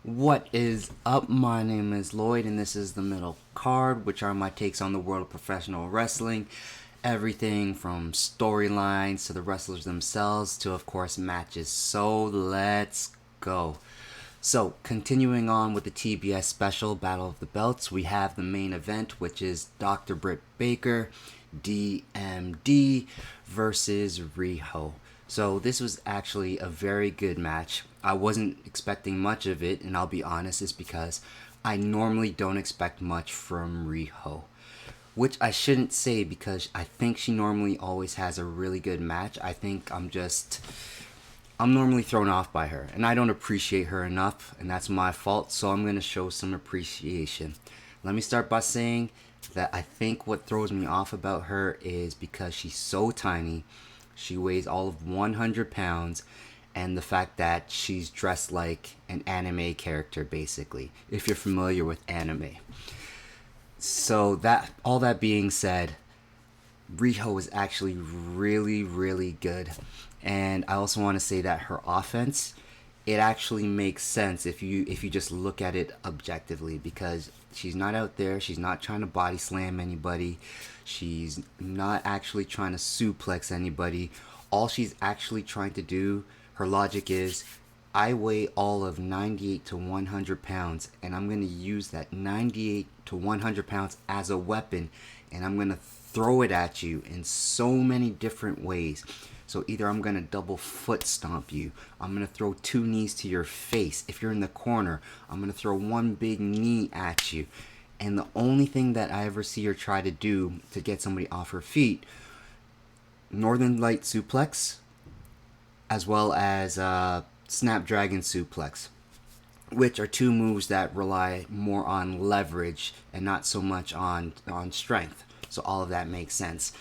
What is up? My name is Lloyd, and this is the middle card, which are my takes on the world of professional wrestling. Everything from storylines to the wrestlers themselves to, of course, matches. So let's go. So, continuing on with the TBS special, Battle of the Belts, we have the main event, which is Dr. Brit Baker, DMD, versus Riho. So, this was actually a very good match. I wasn't expecting much of it, and I'll be honest, is because I normally don't expect much from Riho. Which I shouldn't say because I think she normally always has a really good match. I think I'm normally thrown off by her, and I don't appreciate her enough, and that's my fault, so I'm going to show some appreciation. Let me start by saying that I think what throws me off about her is because she's so tiny, she weighs all of 100 pounds, and the fact that she's dressed like an anime character, basically, if you're familiar with anime. So that all that being said, Riho is actually really, really good. And I also want to say that her offense, it actually makes sense if you just look at it objectively because she's not out there, she's not trying to body slam anybody. She's not actually trying to suplex anybody. All she's actually trying to do, her logic is I weigh all of 98 to 100 pounds, and I'm going to use that 98 to 100 pounds as a weapon, and I'm going to throw it at you in so many different ways. So either I'm going to double foot stomp you, I'm going to throw two knees to your face. If you're in the corner, I'm going to throw one big knee at you. And the only thing that I ever see her try to do to get somebody off her feet, Northern Light suplex, as well as Snapdragon suplex, which are two moves that rely more on leverage and not so much on strength. So all of that makes sense.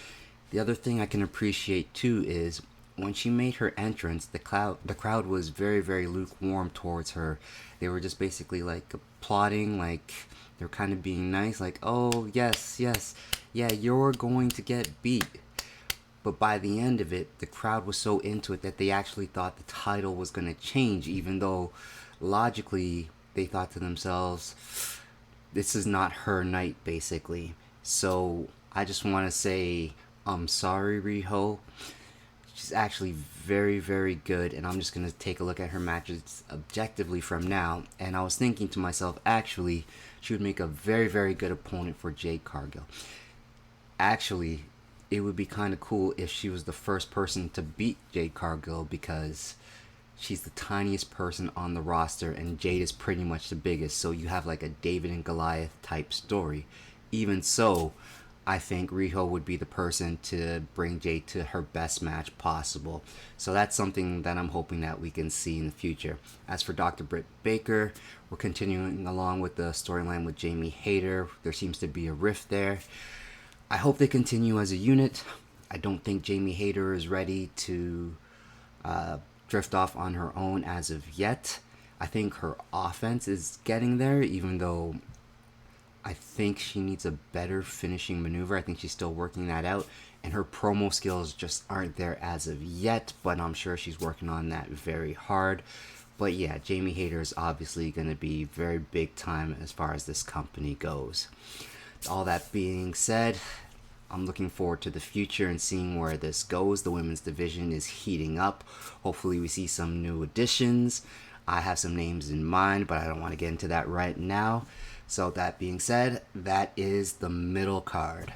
The other thing I can appreciate too is when she made her entrance, the crowd was very, very lukewarm towards her. They were just basically like applauding, like they're kind of being nice, like, oh yes, yes, yeah, you're going to get beat. But by the end of it, the crowd was so into it that they actually thought the title was going to change, even though logically they thought to themselves, this is not her night, basically. So I just want to say, I'm sorry, Riho. She's actually very, very good, and I'm just going to take a look at her matches objectively from now. And I was thinking to myself, actually, she would make a very, very good opponent for Jade Cargill. Actually, it would be kind of cool if she was the first person to beat Jade Cargill because she's the tiniest person on the roster and Jade is pretty much the biggest. So you have like a David and Goliath type story. Even so, I think Riho would be the person to bring Jade to her best match possible. So that's something that I'm hoping that we can see in the future. As for Dr. Britt Baker, we're continuing along with the storyline with Jamie Hayter. There seems to be a rift there. I hope they continue as a unit. I don't think Jamie Hayter is ready to drift off on her own as of yet. I think her offense is getting there, even though I think she needs a better finishing maneuver. I think she's still working that out. And her promo skills just aren't there as of yet, but I'm sure she's working on that very hard. But yeah, Jamie Hayter is obviously going to be very big time as far as this company goes. All that being said, I'm looking forward to the future and seeing where this goes. The women's division is heating up. Hopefully we see some new additions. I have some names in mind, but I don't want to get into that right now. So that being said, that is the middle card.